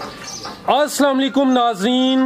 अस्सलाम वालेकुम नाज़रीन,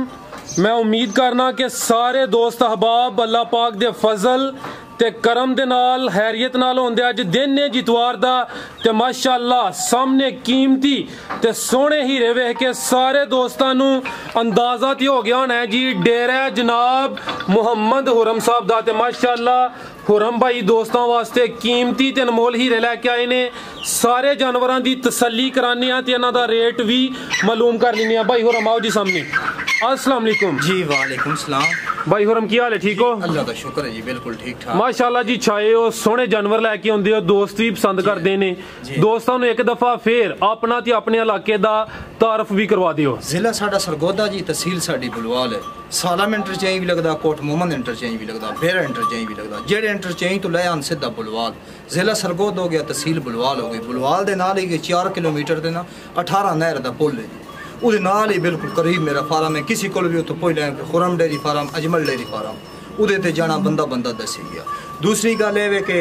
मैं उम्मीद करना कि सारे दोस्त अहबाब अल्लाह पाक दे फजल ते करम दे नाल हैरियत नाल होंदे। अज दिन है जितवार दा ते माशाअल्लाह सामने कीमती ते सोहने हीरे वेख के सारे दोस्तां नू अंदाजा ते हो गया होना है जी डेरा जनाब मुहम्मद हुरम साहब दा। ते माशाअल्लाह हुरम भाई दोस्तों वास्ते कीमती ते अनमोल हीरे लैके आए ने। सारे जानवरों की तसल्ली कराने ते इन्हां दा रेट भी मालूम कर लेने। भाई हुरम आओ जी सामने। अस्सलाम वालेकुम जी। वालेकुम सलाम। भाई हुरम की हाल है, ठीक हो? अल्लाह का शुक्र है जी, बिल्कुल ठीक ठाक माशाअल्लाह जी। छाए हो सोहने जानवर लैके आउंदे हो, दोस्त भी पसंद करते ने। दोस्तों ने एक दफा फिर अपना ते अपने इलाके दा तारफ भी करवा दियो। जिला साडा सरगोदा जी, तहसील साडी बुलवाल है। सालाम इंटरचेंज भी लगदा, कोट मोहम्मद इंटरचेंज भी लगदा, बेरा इंटरचेंज भी लगदा। जेड़े इंटरचेंज तो ले आन सीधा बुलवाल। जिला सरगोद हो गया, तहसील बुलवाल हो गई। बुलवाल दे नाल ही 4 किलोमीटर दे ना 18 नहर दा पुल है जी। उहदे नाल ही बिल्कुल करीब मेरा फार्म है। किसी को भी उत्थों पुछ लैन Khurram dairy farm, Ajmal dairy farm, उहदे ते जाना बंदा बंदा दसी गया। दूसरी गल ये कि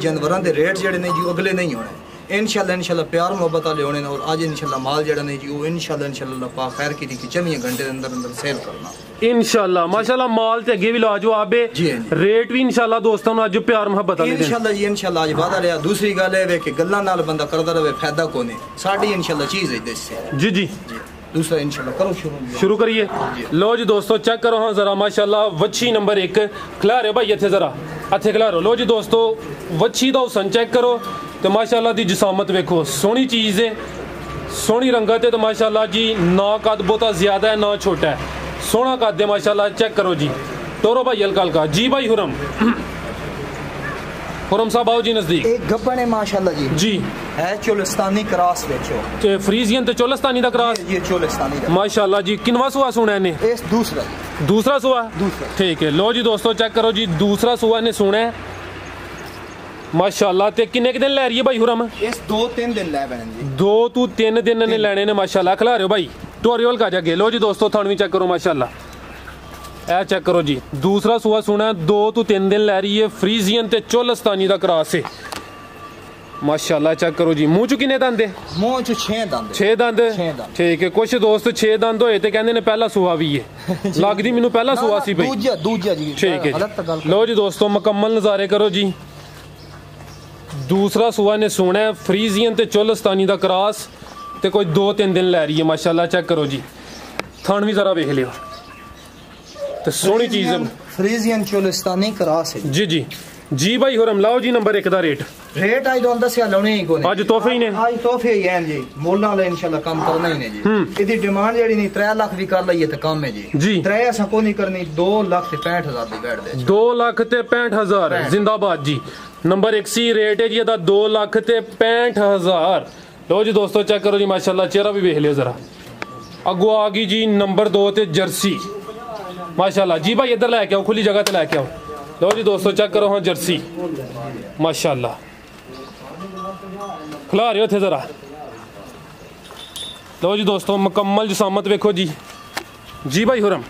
जानवरों के रेट जेडे ने जी अगले नहीं होने। इंशाल्लाह प्यार मोहब्बत वाले होने। और अज इंशाल्लाह माल जेड़ा नहीं जी वो इंशाल्लाह पाक खैर की 24 घंटे के अंदर अंदर सेल करना इंशाल्लाह। माशाल्लाह माल ते अगे भी लाजवाब है, रेट भी इंशाल्लाह दोस्तों ने अज प्यार मोहब्बत वाले इंशाल्लाह जी। इंशाल्लाह अज वादा रहा। दूसरी गल है कि गल्लां नाल बंदा करदा रहे, फायदा कोने। साडी इंशाल्लाह चीज है देश से। जी जी दूसरा इंशाल्लाह करो शुरू करिए। लो जी दोस्तों चेक करो हाँ जरा माशाल्लाह वच्छी नंबर 1 खिलारे भाई इत्थे जरा इत्थे खिलारो। लो जी दोस्तों वच्छी दा हुसन चेक करो तो माशाल्लाह दी जिसामत वेखो, सोहनी चीज़ है, सोहनी रंगत है। तो माशाल्लाह जी ना कद बहुता ज्यादा है ना छोटा है, सोहना कद है माशाल्लाह। चेक करो जी टोरो भाई हल्का हल्का। जी भाई हुरम हुरम साहब आओ जी नजदीक। एक गब्बन है माशाल्लाह जी। जी है चोलिस्तानी क्रॉस देखो, ते फ्रीजियन ते चोलिस्तानी दा क्रॉस। ये चोलिस्तानी दा माशाल्लाह जी। किनवा सुआ सुना है ने? इस दूसरा दूसरा सुआ। दूसरा ठीक है। लो जी दोस्तों चेक करो जी दूसरा सुआ ने सुना है माशाल्लाह। ते किन्ने दिन लै रही है भाई हुरम? इस 2-3 दिन लै बैन जी। 2 तो 3 दिन ने लेने ने माशाल्लाह। खिला रहे हो भाई टोरियल का जाके। लो जी दोस्तों थानू भी चेक करो माशाल्लाह, ए चेक करो जी दूसरा सुआ सुना 2 तो 3 दिन लै रही है। फ्रीजियन ते चोलिस्तानी दा क्रॉस है माशाल्लाह। चेक करो जी मुंह च किन्ने दंद है? मुंह च 6 दंद। 6 दंद ठीक है। कुछ दोस्त 6 दंद होए ते कहंदे ने पहला सुआ भी है, लगदी मैनू पहला सुआ सी भाई। दूजा जी ठीक है। लो जी दोस्तों मुकम्मल नज़ारे करो जी। दूसरा सुआ ने सुना है फ्रीजियन ते चोलिस्तानी दा क्रॉस ते कोई 2-3 दिन लै रही है माशाल्लाह। चेक करो जी थान भी जरा वेख लियो तो सोहनी चीज़ है। फ्रीजियन चोलिस्तानी क्रॉस है जी जी जी भाई हुरम लाओ जी नंबर 1 दा रेट आज तो दसिया लाने ही कोने। आज तोहफे ही ने, आज तोहफे ही हैं जी। मोला वाले इंशाल्लाह काम करना ही ने जी। इदी डिमांड जेडी नहीं 3 लाख भी कर लईए तो कम है जी। 3 ऐसा को नहीं करनी। 2,65,000 दी बैठ दे। 2,65,000 जिंदाबाद जी। नंबर 1 सी रेट है जी दा 2,65,000। लो जी दोस्तों चेक करो जी माशाल्लाह। चेहरा भी वेख लियो जरा। अगो आ गई जी नंबर 2 ते जर्सी माशाल्लाह। जी भाई इधर लैके आओ, खुली जगह ते लैके आओ। लो जी दोस्तों चेक करो हाँ जर्सी माशाल्लाह। खिला रहे हो थे जरा। लो जी दोस्तों मुकम्मल जिसामत वेखो जी। जी भाई हुरम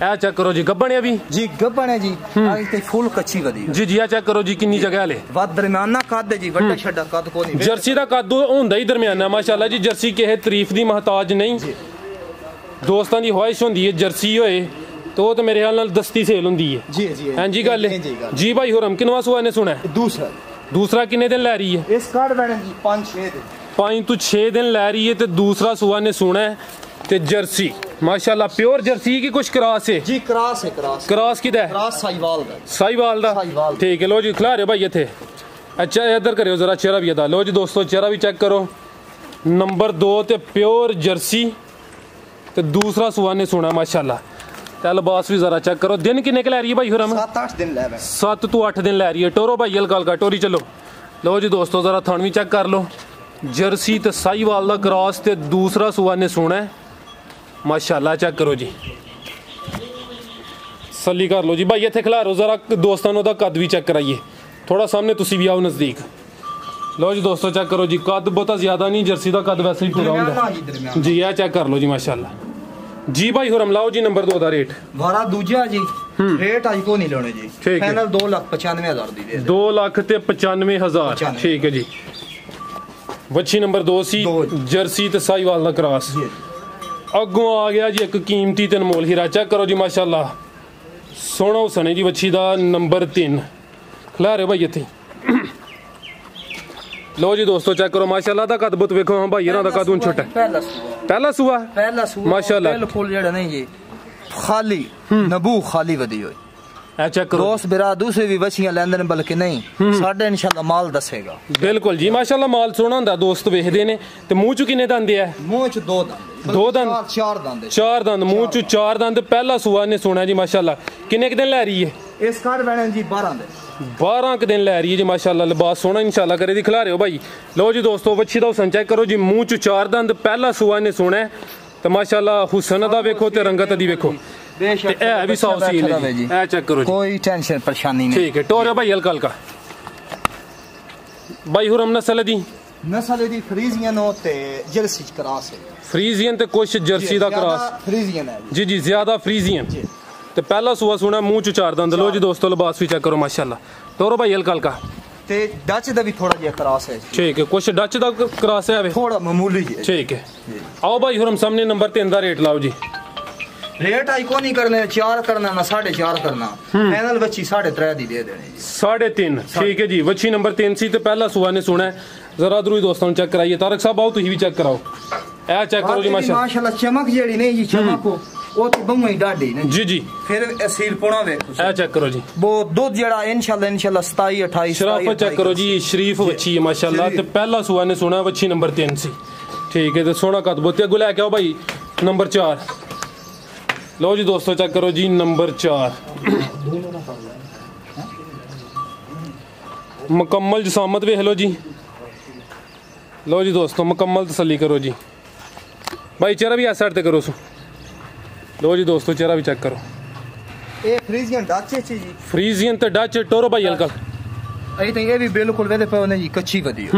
ए चेक करो जी गब्बन है अभी जी। गब्बन है जी आज ते फुल कच्ची वदी जी। जी ए चेक करो जी किन्नी जगह ले वद दरमियाना कद है जी। वड्डा छड्डा कद को नहीं। जर्सी दा कद होंदा ही दरमियाना माशाल्लाह जी। जर्सी किसे तारीफ दी मोहताज नहीं। दोस्तां दी ख्वाहिश होंदी है जर्सी होए तो मेरे ख्याल नाल दस्ती सेल होंदी है जी जी। हां जी गल है जी। भाई हुरम किनवा सुआ ने सुना है? दूसरा किन्ने दिन लै रही है? इस कार्ड बैठे जी 5-6 दिन। 5 तो 6 दिन लै रही है। ते दूसरा सुआ ने सुना है ते जर्सी माशाल्लाह प्योर जर्सी की कुछ क्रॉस है जी। क्रॉस है क्रॉस किदा है? क्रॉस साहिवाल दा। साहिवाल दा ठीक है। लो जी खिला रहे हो भाई इत्थे। अच्छा इधर करियो जरा चेहरा भी अदा। लो जी दोस्तों चेहरा भी चेक करो। नंबर 2 ते प्योर जर्सी ते दूसरा सुआ ने सुना माशाल्लाह। लिबास भी जरा चेक करो। दिन किन्ने लै रही है भाई हुरम? 7-8 दिन लै। 7 तो 8 दिन लै रही है। टोरो भाई हल्का हल्का टोरी चलो। लो जी दोस्तों जरा थान भी चेक कर लो। जर्सी ते साहिवाल दा क्रॉस ते दूसरा सुआ ने सुना है माशाल्लाह। चेक करो जी सली कर लो जी भाई इत्थे खिला रो जरा। दोस्तां दा कद भी चेक कराइए थोड़ा सामने, तुसी भी आओ नज़दीक। लो जी दोस्तों चेक करो जी कद बहुता ज्यादा नहीं, जर्सी दा कद वैसे ही पूरा होंदा जी। यह चेक कर लो जी माशाल्लाह। जी भाई हुरम लाओ जी नंबर 2 दा रेट। वारा दूजा जी रेट आज को नहीं लेने जी। फाइनल 2,95,000 दी दे। 2,95,000 ठीक है जी। वच्छी नंबर 2 सी जर्सी ते साहिवाल दा क्रॉस अगों आ गया जी एक कीमती ते अनमोल हीरा। चेक करो जी माशाल्लाह सोना हुसन जी बच्ची दा नंबर 3 खिला रहे हो भाई इत्थे। लो जी दोस्तों चेक करो माशाल्लाह दा कद बुत वेखो। हां भाई इहदा कद हुन छोटा पहला सुआ माशाल्लाह बिल्कुल जेड़ा नहीं जी खाली नबू खाली वदी होई। ए चेक करो दोस्त बिरा दूसरे भी बच्चियां लेंदे ने बल्कि नहीं साडे इंशाल्लाह माल दसेगा। बिल्कुल जी माशाल्लाह माल सोना हुंदा दोस्त वेखदे ने। ते मुंह च किन्ने दंद है? मुंह च दो दंद चार दंद मुंह च 4 दंद। पहला सुआ ने सोना जी माशाल्लाह। किन्ने क दिन लै रही है इस घर बहन जी? 12 के दिन लै रही है जी माशाल्लाह। लिबास सोना इंशाल्लाह करे दी खिला रहे हो भाई। लो जी दोस्तों बच्ची दा हुसन चेक करो जी। मुंह च 4 दंद पहला सुआ ने सोना है ते माशाल्लाह हुसन दा वेखो ते रंगत दी वेखो। बेशक ए भी साफ सील है जी। ए चेक करो जी कोई टेंशन परेशानी नहीं। ठीक है टोरे भाई हल्का हल्का भाई हुरम नस्ल दी फ्रीजियन ते जर्सी क्रॉस है। फ्रीजियन ते कुछ जर्सी दा क्रॉस फ्रीजियन है जी जी ज्यादा फ्रीजियन ते पहला सुआ सुना मुंह च 4 दंद। लो जी दोस्तों लिबास भी चेक करो माशाल्लाह। टोरो भाई हल्का हल्का ते डच दा भी थोड़ा जिहा क्रॉस है। ठीक है कुछ डच दा क्रॉस है थोड़ा मामूली है। ठीक है आओ भाई हुरम सामने नंबर 3 दा रेट लाओ जी। रेट आई को नहीं करने 4 करना ना 4.5 करना फाइनल बच्ची 3.5 दी दे देनी 3.5। ठीक है जी बच्ची नंबर 3 सी ते पहला सुआ ने सुना है। जरा दूरी दोस्तों चेक कराइए। तारक साहब आओ तुम भी चेक कराओ। ए चेक करो जी माशाल्लाह चमक जेड़ी नहीं जी चमक को वो तो बम्मई डाडी ने जी जी। फिर असील पुणा देखो ए चेक करो जी वो दूध जेड़ा इंशाल्लाह 27 28 शराफत चेक करो जी शरीफ बच्ची है माशाल्लाह ते पहला सुआ ने सुना बच्ची नंबर 3 सी। ठीक है ते सोना कद बोते अगो लेके आओ भाई नंबर 4। लो जी दोस्तों चेक करो जी नंबर 4 मुकम्मल जसामत वेख लो जी। लो जी दोस्तों मुकम्मल तसल्ली करो जी भाई। चेहरा भी इस साइड ते करो सो। लो जी दोस्तों चेहरा भी चेक करो। ए फ्रीजियन डच है जी। फ्रीजियन ते डच टोरो भाई हल्का आई तो ये भी बिल्कुल वेदे पे ने जी कच्ची वदी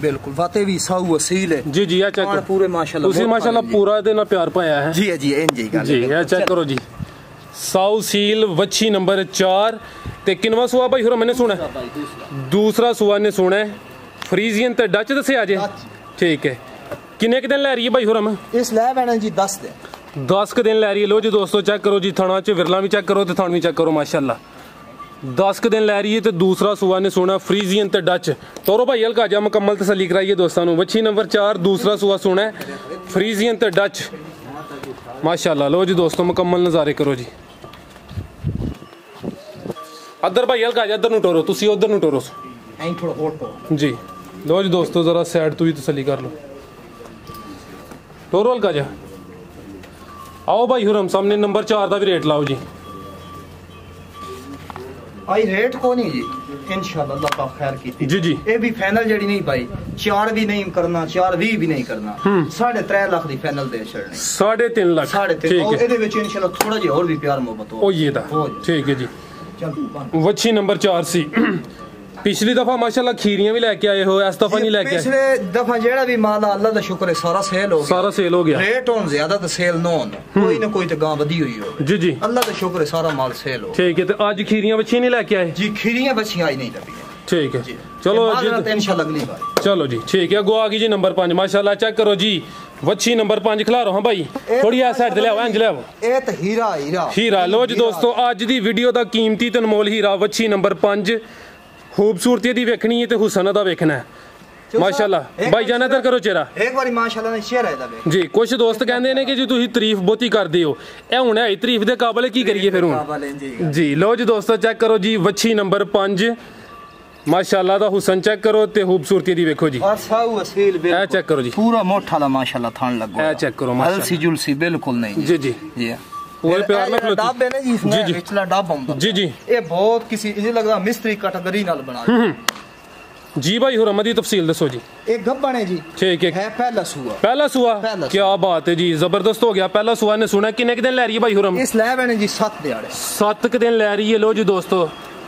बिल्कुल वाते भी साऊ असील है जी जी। ये चेक करो पूरे माशाल्लाह तुसी माशाल्लाह पूरा दे ना प्यार पाया है जी जी एन जी गल जी। ये चेक करो जी साऊ सील वच्छी नंबर 4 ते किनवा सुआ भाई हुरम मैंने सुना दूसरा सुआ ने सुना है। फ्रीजियन ते डच दसे आज। ठीक है किन्ने के दिन लै रही है भाई हुरम? इस लै बहन जी 10 के दिन लै रही है। लो जी दोस्तों चेक करो जी थाना च विरला भी चेक करो ते थान भी चेक करो माशाल्लाह 10 के दिन लै रही है। तो दूसरा सुआ ने सुना फ्रीजियन ते डच। तोरो भाई हल्का जा मुकम्मल तसल्ली कराइए दोस्तों को। वच्छी नंबर 4 दूसरा सुआ सुना है फ्रीजियन ते डच माशाल्लाह। लो जी दोस्तों मुकम्मल नज़ारे करो जी। अदर भाई हल्का जा इधर नु टोरो तुसी उधर नु टोरो जी। लो जी दोस्तों जरा साइड तो भी तसल्ली कर लो। टोरो हल्का जा आओ भाई हुरम सामने नंबर 4 का भी रेट लाओ जी। आई रेट को नहीं जी इंशाल्लाह अल्लाह पाक खैर कीती जी जी। ए भी फाइनल जड़ी नहीं पाई 4 भी नहीं करना 4.20 भी नहीं करना 3.5 लाख दी फाइनल दे छड़नी 3.5 लाख। 3.5 और एदे विच इंशाल्लाह थोड़ा जिहा और भी प्यार मोहब्बत हो ये दा। ठीक है जी चल वच्छी नंबर 4 सी। पिछली दफा माशाल्लाह खीरियां भी लेके आए हो इस दफा नहीं लेके आए? पिछले दफा जेड़ा भी माल अल्लाह दा शुक्र है सारा सेल हो गया। सारा सेल हो गया। रेट होन ज्यादा तो सेल न होन कोई ना कोई तो गां वधी हुई हो जी जी। अल्लाह दा शुक्र है सारा माल सेल हो। ठीक है तो आज खीरियां बच्चियां नहीं लेके आए? जी खीरियां बच्चियां आई नहीं तभी। ठीक है चलो जी इंशाल्लाह अगली बार। चलो जी ठीक है। गो आ गई जी नंबर 5 माशाल्लाह चेक करो जी वच्छी नंबर 5 खिला रहा हूं भाई थोड़ी ऐ साइड ते ले आओ इंज ले आओ। ए तो हीरा हीरा हीरा। लो जी दोस्तों आज दी वीडियो दा कीमती ते अनमोल हीरा वच्छी नंबर 5 खूबसूरती दी वेखनी है ते हुसन दा वेखना है माशाल्लाह। भाई जान इधर करो चेहरा एक बारी माशाल्लाह ने शेयर है दा जी। कुछ दोस्त कहंदे ने कि जी तुसी तारीफ बहुती करदे हो ए हुण है तारीफ दे काबिल की करिए फिर हुण जी। लो जी दोस्तों चेक करो जी वच्छी नंबर 5 माशाल्लाह दा हुसन चेक करो ते खूबसूरती दी देखो जी। और साऊ असील बिल्कुल ए चेक करो जी पूरा मोटा ला माशाल्लाह थान लगो। ए चेक करो माशाल्लाह हलसी जुलसी बिल्कुल नहीं जी जी जी। पूरे प्यार में खलोती डब है ना जी इसमें निचला डब आंदा जी जी। ये बहुत किसी ये लगदा मिस्त्री कैटेगरी नाल बना जी भाई हुरम दी तफसील दसो जी। एक गब्बन है जी। ठीक है पहला सुआ क्या बात है जी जबरदस्त हो गया। पहला सुआ ने सुना किन्ने के दिन लै रही है भाई हुरम? इस लै बने जी 7 दिहाड़े 7 के दिन लै रही है। लो जी दोस्तों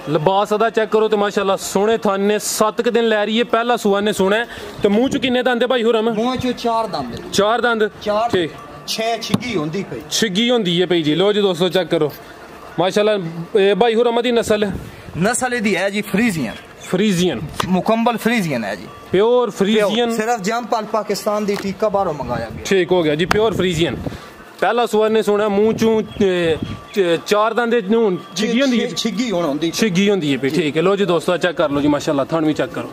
लिबास अदा चेक करो तो माशाल्लाह सोने थान ने 7 के दिन लै रही है। पहला सुआ ने सुना है तो मुंह च किन्ने दंद है भाई हुरम? मुंह च 4 दंद 4 दंद। ठीक 6 छिगी होंदी पई छिगी होंदी है पई जी। लो जी दोस्तों चेक करो माशाल्लाह भाई हुरम दी नस्ल दी है जी फ्रीजियन फ्रीजियन मुकम्मल फ्रीजियन है जी, प्योर फ्रीजियन, सिर्फ जमपाल पाकिस्तान दी टीका बाहरों मंगाया गया। ठीक हो गया जी, प्योर फ्रीजियन। पहला सुआ ने सुना मूंह चू चार दंद हूं छिगी होंदी है, छिगी होंदी है। ठीक है, लो जी दोस्तों चेक कर लो जी, माशाल्लाह थान भी चेक करो,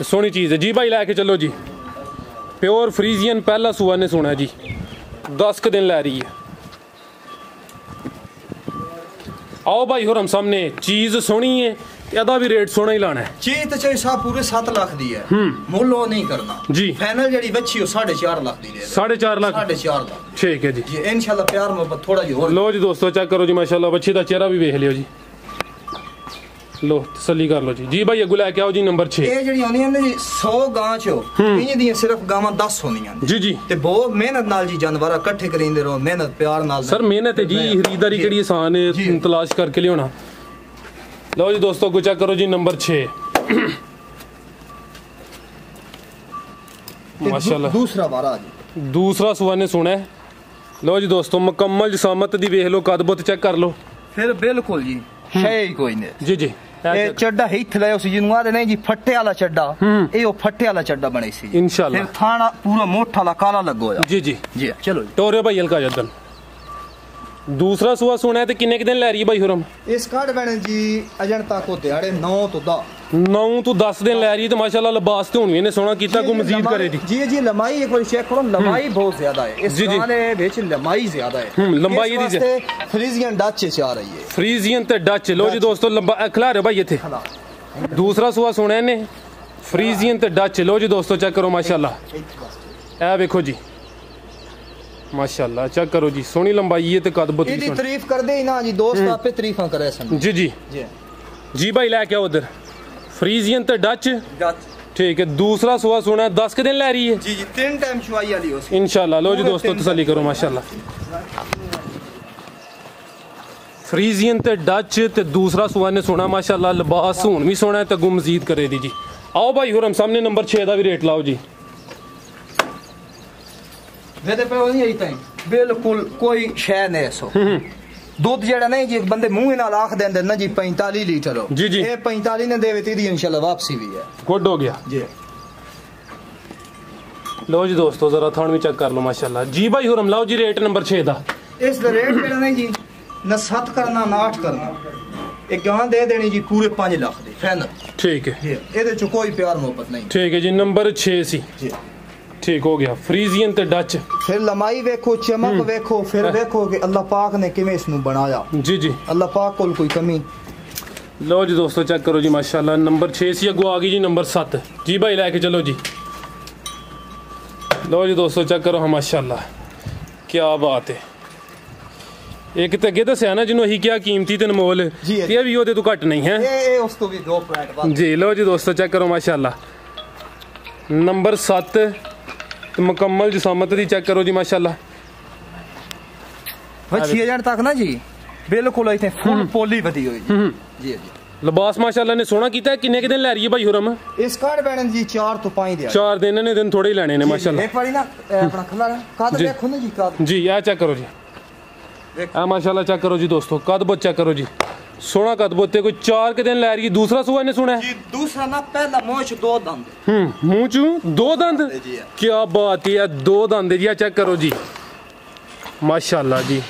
सोहनी चीज़ है जी भाई, लैके चलो जी। प्योर फ्रीजियन पहला सुआ ने सुना जी, 10 दिन लै रही है। आओ भाई होर हम सामने, चीज़ सोहनी है, एदा भी रेट सोना ही लाना है। चीज तो चाहिए साहब पूरे 7 लाख दी है, मुल वो नहीं करना जी। फाइनल जड़ी बच्ची हो 4.5 लाख दी है, 4.5 लाख, 4.5 लाख। ठीक है जी, इंशाल्लाह प्यार मोहब्बत थोड़ा जी। लो जी दोस्तों चेक करो जी, माशाल्लाह बच्ची का चेहरा भी देख लियो जी, लो तसल्ली कर लो जी। जी भाई अगू लैके आओ जी नंबर 6। ये जड़ी होनी है ना जी 100 गां चो इंज दी सिर्फ गावां 10 होनियां जी जी, ते बहुत मेहनत नाल जी जानवर इकट्ठे करिंदे रहो, मेहनत प्यार नाल। सर मेहनत है जी, खरीदारी केड़ी आसान है, तलाश करके लियोना। लो जी दोस्तों को चेक करो जी नंबर 6 माशाल्लाह, दूसरा बारा जी, दूसरा सुआ ने सुना है। लो जी दोस्तों मुकम्मल जसामत दी वेख लो, कदबुत चेक कर लो, फिर बिल्कुल जी शे कोई नहीं जी जी। ये चड्डा हिथ ले उस जिनु आदे नहीं जी फट्टे वाला चड्डा, ये वो फट्टे वाला चड्डा बने सी इंशाल्लाह। फिर थाना पूरा मोटा वाला काला लगो जी जी जी। चलो टोरे भाई हल्का जदन दूसरा सुआ सुना है, तो किन्ने दिन लै रही है भाई हुरम? इस कार्ड बने जी अजंता को दिहाड़े 9 तो 10 दिन लै रही है, तो माशाल्लाह लिबास तो हुन सोना कीता को मजीद करे जी। जी जी लंबाई एक बार चेक करो, लंबाई बहुत ज्यादा है इस गाने विच, लंबाई ज्यादा है, लंबाई दी फ्रीजियन डच से आ रही है, फ्रीजियन ते डच। लो जी दोस्तों लंबा खिला रहे भाई इथे, दूसरा सुआ सुना ने फ्रीजियन ते डच। लो जी दोस्तों चेक करो माशाल्लाह, ए देखो जी माशाल्लाह चेक करो जी, सोहनी लंबाई है ते कदबत इदी तारीफ कर दे ना जी, दोस्त आपे तारीफां करे सन जी जी जी भाई लेके आओ उधर, फ्रीजियन ते डच। ठीक है, दूसरा सुआ सुना 10 दिन लै रही है जी जी, 3 टाइम चुवाई वाली उस इंशाल्लाह। लो जी दोस्तों तसल्ली करो माशाल्लाह, फ्रीजियन ते डच ते दूसरा सुआ ने सुना माशाल्लाह, लिबास हुन भी सोना है ते गुम मजीद करे दी जी। आओ भाई होर हम सामने नंबर 6 का भी रेट लाओ जी। वेदे पे नहीं आई ताई बिल्कुल कोई शय नहीं सो दूध जेड़ा नहीं जी बंदे मुंह नाल आख देंदे ना जी 45 लीटर हो जी जी, ये 45 ने देवे तेरी इंशाल्लाह वापसी भी है, गुड हो गया जी। लो जी दोस्तों जरा थान भी चेक कर लो माशाल्लाह। जी भाई हुरम लाओ जी रेट नंबर 6 का। इस रेट जेड़ा नहीं जी ना 7 करना ना 8 करना, एक गां दे देनी जी पूरे 5 लाख दी फाइनल। ठीक है जी, ਇਹਦੇ ਚ कोई प्यार मोहब्बत नहीं। ठीक है जी, नंबर 6 सी जी, ठीक हो गया, फ्रीजियन ते डच। फिर लंबाई वेखो, चमक वेखो, फिर वेखो कि अल्लाह पाक ने किवें इसनु बनाया। जी जी, अल्लाह पाक कोल कोई कमी। लो जी दोस्तों चेक करो जी माशाल्लाह, नंबर 6 सी अगो आ गई जी नंबर 7। जी भाई लेके चलो जी। लो जी दोस्तों चेक करो माशाल्लाह, क्या बात है। एक तो अगे दसिया ना जिन्होंने क्या कीमती ते अनमोल, ये भी ओदे तो घट नहीं है उस तो भी 2 पॉइंट जी। लो जी दोस्तों चेक करो माशाल्लाह, नंबर 7 तो मुकम्मल जसामत दी चेक करो जी माशाल्लाह। बच्ची एजेंट तक ना जी बिल्कुल इतने फुल पोली वधी हुई जी जी। लिबास माशाल्लाह ने सोना कीता है। किन्ने के दिन लै रही है भाई हुरम? इस कार्ड बैठन जी 4 तो 5 दे 4 दिन ने दिन थोड़े ही लेने ने माशाल्लाह। एक बारी ना अपना खला काद देखो ना जी, काद जी आ चेक करो जी, आ माशाल्लाह चेक करो जी दोस्तों, कद बहुत चेक करो जी, सोना कद बोते कोई 4 के दिन लै रही है। दूसरा सुआ ने सुना है दूसरा ना पहला मुंह च 2 दंद, मुंह चू 2 दंद, क्या बात है, 2 दंद जी। चेक करो जी माशाल्लाह जी,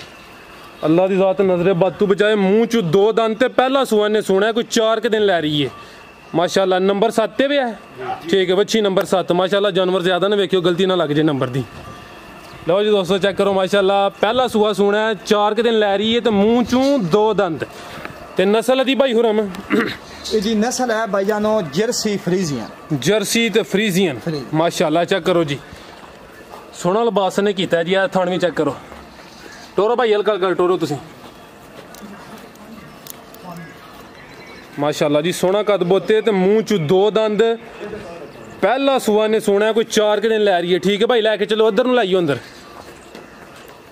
अल्लाह दी जात नजरे बद तू बचाए, मुंह चू 2 दंद ते पहला सुआ ने सुना है कोई 4 के दिन लै रही है माशाल्लाह। नंबर 7 पे भी है, ठीक है बच्ची नंबर 7 माशाल्लाह। जानवर ज्यादा ना वेखियो गलती ना लग जाए नंबर दी। लो जी दोस्तों चेक करो माशाल्लाह, पहला सुआ सुना है 4 के दिन लै रही है तो मुंह चू 2 दंद ते नस्ल दी भाई हुरम जी नस्ल है भाईजानो जर्सी फ्रीजियन, जर्सी ते फ्रीजियन माशाल्लाह। चेक करो जी, सोना लिबास ने कीता है जी। आ थान भी चेक करो, टोरो भाई हल्का हल्का टोरो तुसी माशाल्लाह जी, सोना कद बोते ते मुंह चू 2 दंद, पहला सुआ ने सोना है कोई 4 के दिन लै रही है। ठीक है भाई लेके चलो उधर ਨੂੰ लाइयो अंदर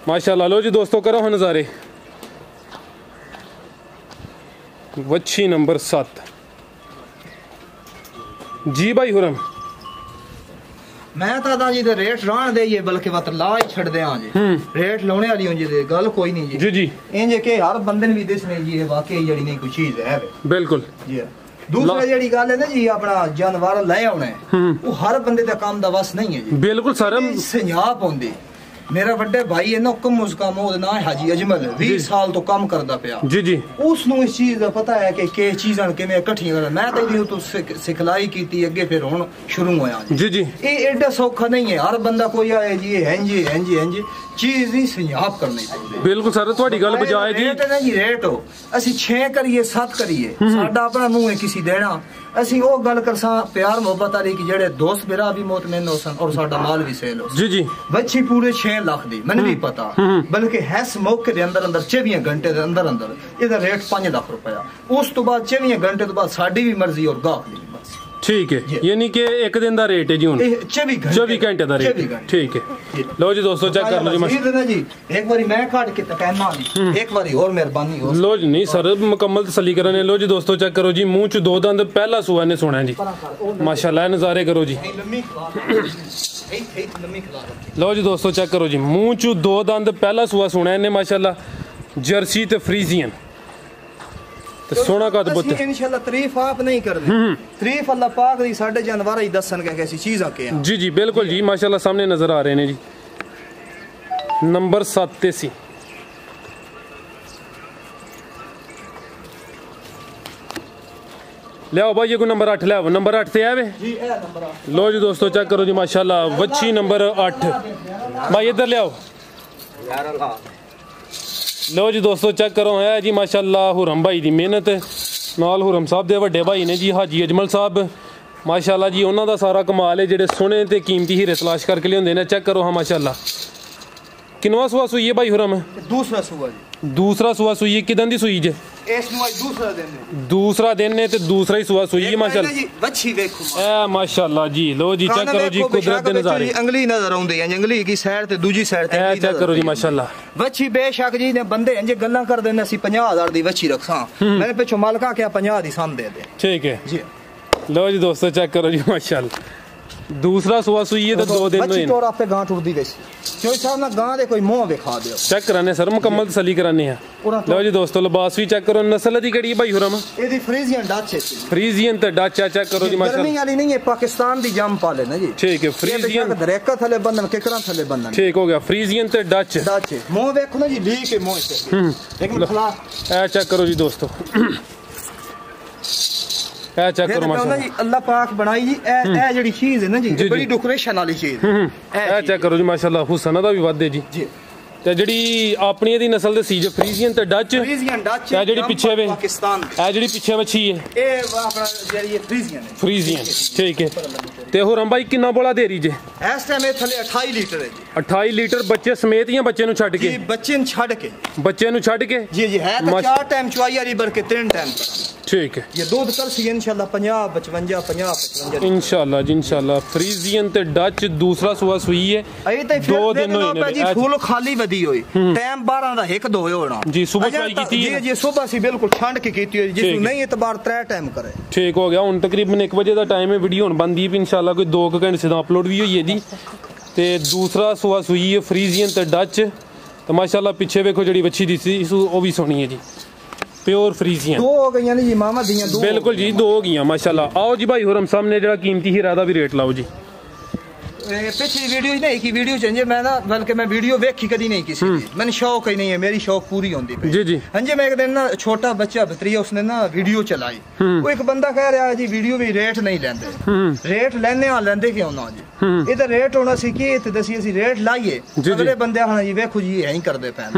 माशाल्लाह। लो जी दोस्तों करो हाँ नज़ारे, वच्छी नंबर 7 जी भाई हुरम। मैं तादा जी दे रेट राण दे ये बल्कि वत ला ही छड़ दे जी, रेट लाने वाली हों जी दे गल कोई नहीं जी जी। इंज के हर बंदे ने भी दसने जी ये वाकई जड़ी नहीं कोई चीज है बिल्कुल जी। दूसरा जेडी गल है ना जी अपना जानवर ले आने वो हर बंदे दा काम दा वस नहीं है जी बिल्कुल सर संजाप होंदी मेरा बड़े भाई है ना हुक्म काम ना हाजी अजमल 20 साल तो काम करदा पिया जी जी उसनु इस चीज दा पता है कि के चीजां किवें इकट्ठियां करना मैं तो इदी तो सिखलाई कीती अगे फिर हुन शुरू होया जी जी ये एडा सौखा नहीं है हर बंदा कोई आए जी हंजी चीज नहीं संजाप करनी चाहिए बिल्कुल सर ਤੁਹਾਡੀ ਗੱਲ ਬਜਾਏ ਜੀ रेट है ना जी रेट हो ਅਸੀਂ 6 करिए 7 करिए साडा अपना मुंह है किसी देना ਅਸੀਂ ਉਹ ਗੱਲ ਕਰਸਾਂ ਪਿਆਰ ਮੁਹੱਬਤ ਵਾਲੀ ਕਿ ਜਿਹੜੇ ਦੋਸਤ ਮੇਰਾ ਵੀ ਮੁਤਮਿਨ ਹੋ ਸਨ ਔਰ ਸਾਡਾ ਮਾਲ ਵੀ ਸੇਲ ਹੋ ਜੀ ਜੀ ਬੱਚੀ ਪੂਰੇ 6 ਲੱਖ ਦੀ ਮੈਨੂੰ ਵੀ ਪਤਾ ਬਲਕਿ ਹੈਸ ਮੌਕੇ ਦੇ ਅੰਦਰ 24 ਘੰਟੇ ਦੇ ਅੰਦਰ ਇਹਦਾ ਰੇਟ 5 ਲੱਖ ਰੁਪਇਆ ਉਸ ਤੋਂ ਬਾਅਦ 24 ਘੰਟੇ ਤੋਂ ਬਾਅਦ ਸਾਡੀ ਵੀ ਮਰਜ਼ੀ ਔਰ ਗਾਹਕ ਦੀ ਬਸ ठीक है यानी कि एक दिन का रेट है जी हुन 24 घंटे का रेट ठीक है लो जी दोस्तों चेक कर लो जी एक बारी मैं काट के तकैना एक बारी और मेहरबानी हो लो जी नहीं सर मुकम्मल तसल्ली करने लो जी दोस्तों चेक करो जी मुंह च 2 दंद पहला सुआ ने सुना जी माशाल्लाह नज़ारे करो जी लो जी दोस्तों चेक करो जी मुंह च 2 दंद पहला सुआ सुना इन्हें माशाल्लाह जर्सी ते फ्रीजियन सोना का अद्भुत इंशाल्लाह तारीफ आप नहीं कर रहे तारीफ अल्लाह पाक दी साडे जानवर ही दसन के कैसी चीज आके जी जी बिल्कुल जी माशाल्लाह सामने नजर आ रहे हैं जी नंबर 87 ले आओ भाई ये को नंबर 8 ले आओ नंबर 8 से आवे जी ए नंबर 8 लो जी दोस्तों चेक करो जी माशाल्लाह वच्छी नंबर 8 भाई इधर ले आओ यार अल्लाह लो जी दोस्तों चेक करो है जी माशाल्लाह हुरम भाई दी मेहनत नाल हुरम साहब दे वड्डे भाई ने जी हाजी अजमल साहब माशाल्लाह जी उन्हां दा सारा कमाल है जेडे सोने ते कीमती हीरे तलाश करके लियांदे ने चेक करो हाँ माशाल्लाह किनवा सुआ सुई है भाई हुरम दूसरा सुआ सुई है किदन दी सुई जे दूसरा दिन ने ते दूसरा ही सुआ सुई है माशाल्लाह जी वच्छी देखो ए माशाल्लाह जी लो जी चेक करो जी कुदरत दे नजारे अंगली नजर आउंदी है अंगली की साइड ते दूजी साइड ते ए चेक करो जी माशाल्लाह वच्छी बेशक जी ने बंदे इंजे गल्ला कर देने सी 50000 दी वच्छी रखसा मैंने पिछो मालका क्या 50 दी सन दे दे ठीक है जी लो जी दोस्तों चेक करो जी माशाल्लाह दूसरा सुआ सुई है तो 2 दिन में तोर आपे गां टुरदी गई क्यों साहब ना गां दे कोई मुंह दिखा दियो चेक कराने सर मुकम्मल तसल्ली कराने हैं लो जी दोस्तों लिबास भी चेक करो नस्ल दी केड़ी भाई हुरम एदी फ्रीजियन डच है फ्रीजियन ते डच चेक करो जी माशाल्लाह गर्मी वाली नहीं है पाकिस्तान दी जाम पाले ना जी ठीक है फ्रीजियन दरेका थले बंधन केकरा थले बंधन ठीक हो गया फ्रीजियन ते डच मुंह देखो ना जी ली के मुंह से एक मिनट खला ए चेक करो जी दोस्तों ए चेक करो माशाल्लाह जी अल्लाह पाक बनाई जी ए जेडी चीज है ना जी बड़ी डेकोरेशन वाली चीज ए चेक करो जी माशाल्लाह हुसन दा भी वादे जी ते जेडी अपनी दी नस्ल दे सीज फ्रीजियन ते डच ए जेडी पीछे वे पाकिस्तान ए जेडी पीछे मच्छी है ए अपना जेडी फ्रीजियन ठीक है ते हुरम भाई कितना बोला दे रही जे इस टाइम ए थले 28 लीटर है जी 28 लीटर बच्चे समेत या बच्चे नु छड के जी बच्चे नु छड के जी जी है तो 4 टाइम चुवाई वाली बल्कि 3 टाइम ठीक है ये दूध कर सी इंशाल्लाह 50 55 55 इंशाल्लाह जी इंशाल्लाह फ्रीजियन ते डच दूसरा सुआ सुई है अई ते 2 दिन होए ने जी फुल खाली वदी होई टाइम 12 दा 1 2 होना जी सुबह चुवाई कीती है जी सुबह सी बिल्कुल ठंड की कीती हुई जिस नहीं एतबार 3 टाइम करे ठीक हो गया हुन तकरीबन 1 बजे दा टाइम है वीडियो हुन बंदी है इंशाल्लाह कोई 2 घंटे से अपलोड भी हुई है जी ते दूसरा सुआ सुई है फ्रीजियन ते डच तो माशाल्लाह पीछे देखो जड़ी बच्ची दी सी वो भी सोनी है जी प्योर फ्रीजियन 2 हो गईयां ने जी मामा दियां 2 बिल्कुल जी 2 हो गईयां माशाल्लाह आओ जी भाई हुरम सामने जड़ा कीमती हीरा दा भी रेट लाओ जी पिछली वीडियो नहीं की वीडियो चेंजे मैं ना बल्कि मैं वीडियो वेखी कदी नहीं किसी की मैंने शौक ही नहीं है मेरी शौक पूरी होंदी जी जी हां जी मैं एक दिन ना छोटा बच्चा भतरिया उसने ना वीडियो चलाई वो एक बंदा कह रहा है जी वीडियो भी रेट नहीं लेंदे रेट लेने आ लेंदे क्यों ना जी इधर रेट होना सी कि ते दसी असि रेट लाइए अगले बंदे आखना जी वेखो जी यही करदे पैन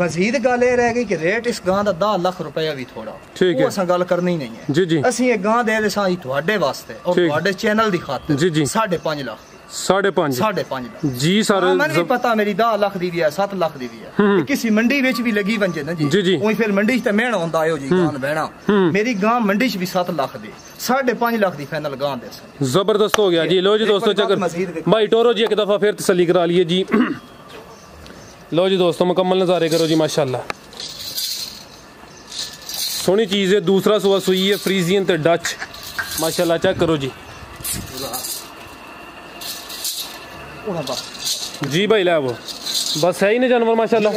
मजीद गल ए रह गई कि रेट इस गां दा 10 लाख रुपया भी थोड़ा वो असा गल करनी नहीं है जी जी असि ये गां दे देसा जी ਤੁਹਾਡੇ वास्ते और ਤੁਹਾਡੇ चैनल दी खातिर जी जी 5.5 लाख 5.5 लाख जी सर मैंने नहीं पता मेरी 10 लाख दी भी है 7 लाख दी भी है किसी मंडी विच भी लगी वंजे ना जी जी ओही फिर मंडी च ते मेहना होंदा आयो जी गां बहना मेरी गां मंडी च भी 7 लाख दी 5.5 लाख दी फाइनल गां दे जबरदस्त हो गया जी लो जी दोस्तों चक्कर भाई टोरो जी एक दफा फिर तसल्ली करा लिए जी लो जी दोस्तों मुकम्मल नज़ारे करो जी माशाल्लाह सोहनी चीज़ है दूसरा सुआ सुई है फ्रीजियन ते डच माशाल्लाह चेक करो जी जी भाई लै वो बस है ही ने जानवर माशाल्लाह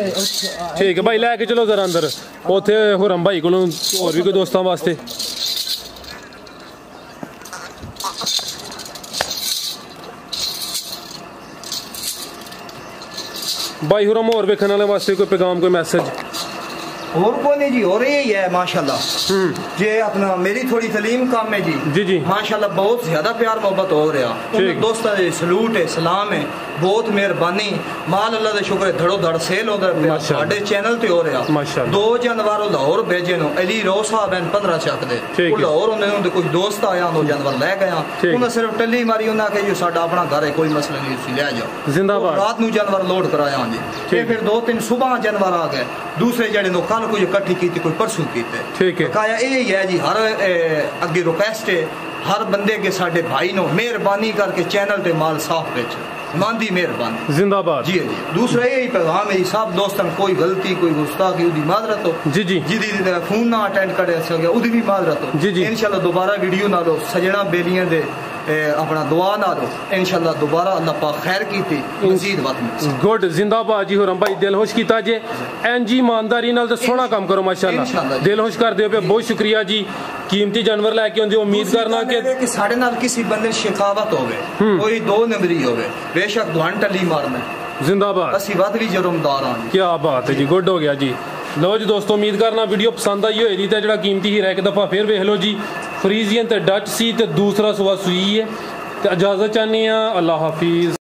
ठीक है भाई लैके चलो जरा अंदर उथे हुरम भाई को और भी कोई दोस्तों वास्ते भाई हुरम और वेखने वाले वास्ते कोई पैगाम कोई मैसेज? और कोई नहीं जी, और यही है माशाल्लाह। ये अपना मेरी थोड़ी तलीम काम है जी जी माशाल्लाह, बहुत ज्यादा प्यार मोहब्बत हो रहा। दोस्तों सलूट है, सलाम है, बहुत मेहरबानी, माल अल्लाह का शुक्र है, धड़ो धड़ सेल हो साडे चैनल ते हो रहा। 2 जानवर लाहौर भेजे नो, अली रो साहब हैं 15 चक दे लाहौर उन्हें कुछ दोस्त आया, 2 जानवर ले गया, उन्हें सिर्फ टली मारी, उन्हें आखे जो साडा अपना घर है, कोई मसला नहीं, उसी ले जाओ जिंदाबाद। रात नू जानवर लोड कराया जी, फिर 2-3 सुबह जानवर आ गए, दूसरे जड़े नो कल कुछ इकट्ठी की, कोई परसों की, ठीक है कहा यही है जी। हर अगे रिक्वेस्ट है हर बंदे के साडे भाई नो, मेहरबानी करके चैनल ते माल साफ बेच, मांदी मेहरबानी जिंदाबाद जी जी। दूसरा यही पैगाम है सब दोस्तों, कोई गलती कोई गुस्ताखी उदी माजरत हो जी जी, जिदी फोन ना अटेंड करे सके उदी भी माजरत हो जी जी। इंशाल्लाह दोबारा वीडियो ना लो सजना बेलियां दे अपना दुआ ना लो, इंशाल्लाह दोबारा अल्लाह पाक खैर की थी मजीद वक्त गुड जिंदाबाद जी। हुरम भाई दिल खुश कीता जे, एनजी ईमानदारी नाल ते सोहना काम करो माशाल्लाह, दिल खुश कर दियो पे, बहुत शुक्रिया जी। कीमती जानवर लेके आंदे, उम्मीद करना कि साडे नाल किसी बंदे शिकावत होवे, कोई 2 नंबरी होवे, बेशक दुआन टली मारना जिंदाबाद, असी वध भी जुर्मदार हां। क्या बात है जी, गुड हो गया जी। लो जी दोस्तों, उम्मीद करना वीडियो पसंद आई होएगी, ते जेड़ा कीमती हीरा एक दफा फिर वेख लो जी, फ्रीजियन ते डच सी ते दूसरा सुआ सुई है। ते इजाजत चाहनी, अल्लाह हाफिज।